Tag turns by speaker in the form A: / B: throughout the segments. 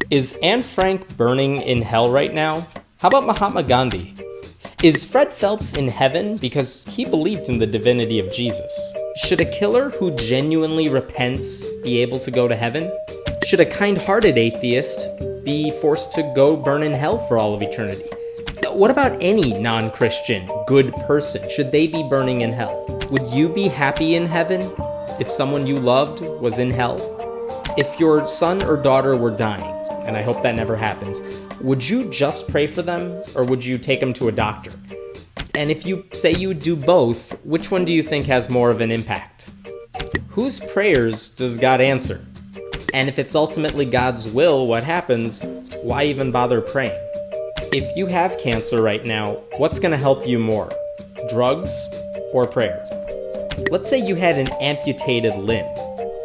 A: Is Anne Frank burning in hell right now? How about Mahatma Gandhi? Is Fred Phelps in heaven because he believed in the divinity of Jesus? Should a killer who genuinely repents be able to go to heaven? Should a kind-hearted atheist be forced to go burn in hell for all of eternity? What about any non-Christian good person? Should they be burning in hell? Would you be happy in heaven if someone you loved was in hell? If your son or daughter were dying, and I hope that never happens, would you just pray for them, or would you take them to a doctor? And if you say you would do both, which one do you think has more of an impact? Whose prayers does God answer? And if it's ultimately God's will, what happens? Why even bother praying? If you have cancer right now, what's going to help you more? Drugs or prayer? Let's say you had an amputated limb.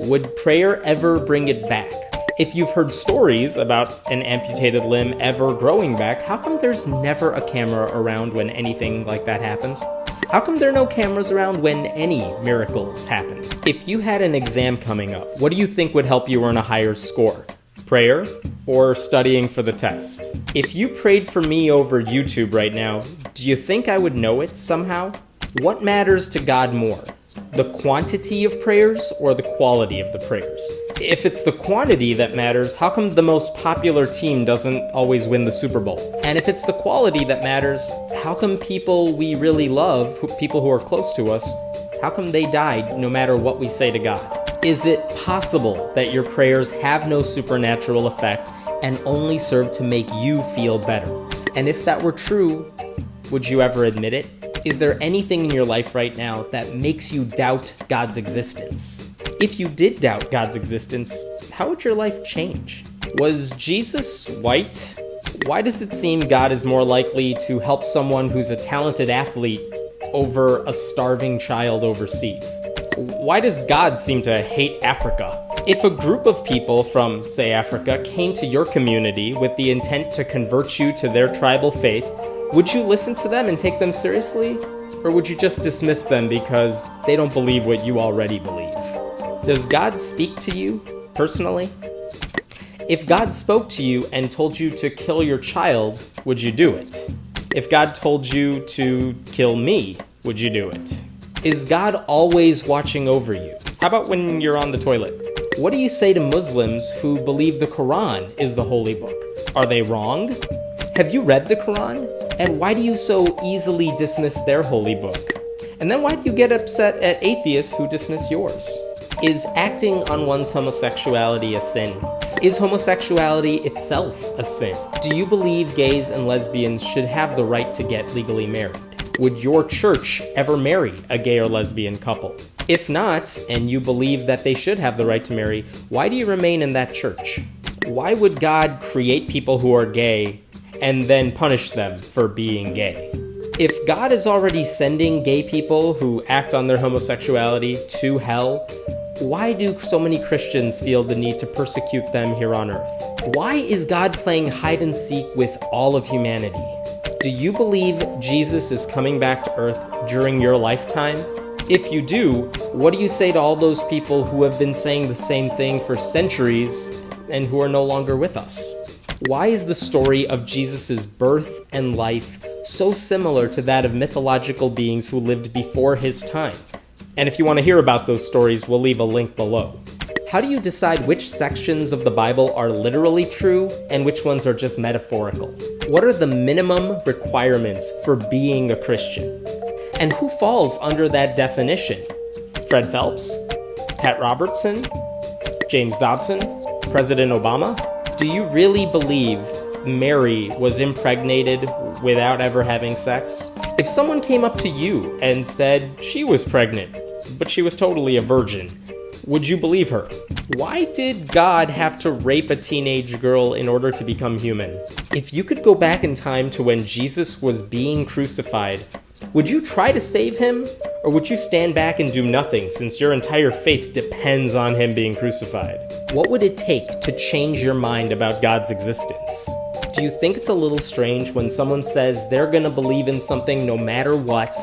A: Would prayer ever bring it back? If you've heard stories about an amputated limb ever growing back, how come there's never a camera around when anything like that happens? How come there are no cameras around when any miracles happen? If you had an exam coming up, what do you think would help you earn a higher score? Prayer or studying for the test? If you prayed for me over YouTube right now, do you think I would know it somehow? What matters to God more? The quantity of prayers or the quality of the prayers? If it's the quantity that matters, how come the most popular team doesn't always win the Super Bowl? And if it's the quality that matters, how come people we really love, people who are close to us, how come they died no matter what we say to God? Is it possible that your prayers have no supernatural effect and only serve to make you feel better? And if that were true, would you ever admit it? Is there anything in your life right now that makes you doubt God's existence? If you did doubt God's existence, how would your life change? Was Jesus white? Why does it seem God is more likely to help someone who's a talented athlete over a starving child overseas? Why does God seem to hate Africa? If a group of people from, say, Africa came to your community with the intent to convert you to their tribal faith, would you listen to them and take them seriously? Or would you just dismiss them because they don't believe what you already believe? Does God speak to you personally? If God spoke to you and told you to kill your child, would you do it? If God told you to kill me, would you do it? Is God always watching over you? How about when you're on the toilet? What do you say to Muslims who believe the Quran is the holy book? Are they wrong? Have you read the Quran? And why do you so easily dismiss their holy book? And then why do you get upset at atheists who dismiss yours? Is acting on one's homosexuality a sin? Is homosexuality itself a sin? Do you believe gays and lesbians should have the right to get legally married? Would your church ever marry a gay or lesbian couple? If not, and you believe that they should have the right to marry, why do you remain in that church? Why would God create people who are gay and then punish them for being gay? If God is already sending gay people who act on their homosexuality to hell, why do so many Christians feel the need to persecute them here on earth? Why is God playing hide and seek with all of humanity? Do you believe Jesus is coming back to earth during your lifetime? If you do, what do you say to all those people who have been saying the same thing for centuries and who are no longer with us? Why is the story of Jesus' birth and life so similar to that of mythological beings who lived before his time? And if you want to hear about those stories, we'll leave a link below. How do you decide which sections of the Bible are literally true and which ones are just metaphorical? What are the minimum requirements for being a Christian? And who falls under that definition? Fred Phelps? Pat Robertson? James Dobson? President Obama? Do you really believe Mary was impregnated without ever having sex? If someone came up to you and said she was pregnant, but she was totally a virgin, would you believe her? Why did God have to rape a teenage girl in order to become human? If you could go back in time to when Jesus was being crucified, would you try to save him? Or would you stand back and do nothing since your entire faith depends on him being crucified? What would it take to change your mind about God's existence? Do you think it's a little strange when someone says they're gonna believe in something no matter what,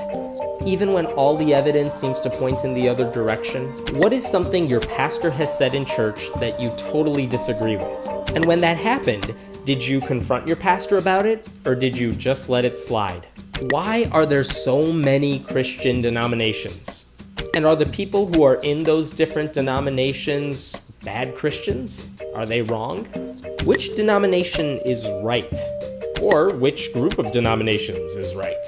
A: even when all the evidence seems to point in the other direction? What is something your pastor has said in church that you totally disagree with? And when that happened, did you confront your pastor about it, or did you just let it slide? Why are there so many Christian denominations? And are the people who are in those different denominations bad Christians? Are they wrong? Which denomination is right? Or which group of denominations is right?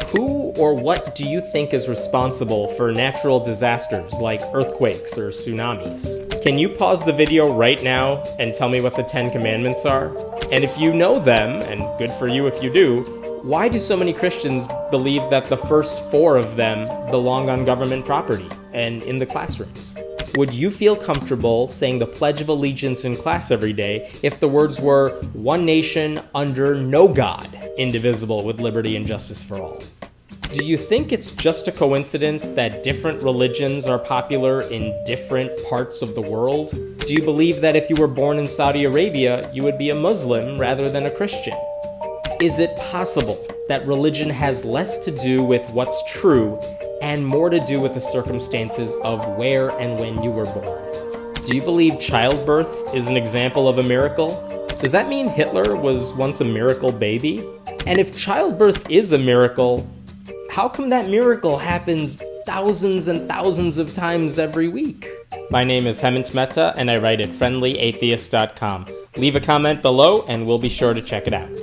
A: Who or what do you think is responsible for natural disasters like earthquakes or tsunamis? Can you pause the video right now and tell me what the 10 Commandments are? And if you know them, and good for you if you do, why do so many Christians believe that the first 4 of them belong on government property and in the classrooms? Would you feel comfortable saying the Pledge of Allegiance in class every day if the words were, "One nation under no God, indivisible with liberty and justice for all"? Do you think it's just a coincidence that different religions are popular in different parts of the world? Do you believe that if you were born in Saudi Arabia, you would be a Muslim rather than a Christian? Is it possible that religion has less to do with what's true and more to do with the circumstances of where and when you were born? Do you believe childbirth is an example of a miracle? Does that mean Hitler was once a miracle baby? And if childbirth is a miracle, how come that miracle happens thousands and thousands of times every week? My name is Hemant Mehta, and I write at friendlyatheist.com. Leave a comment below, and we'll be sure to check it out.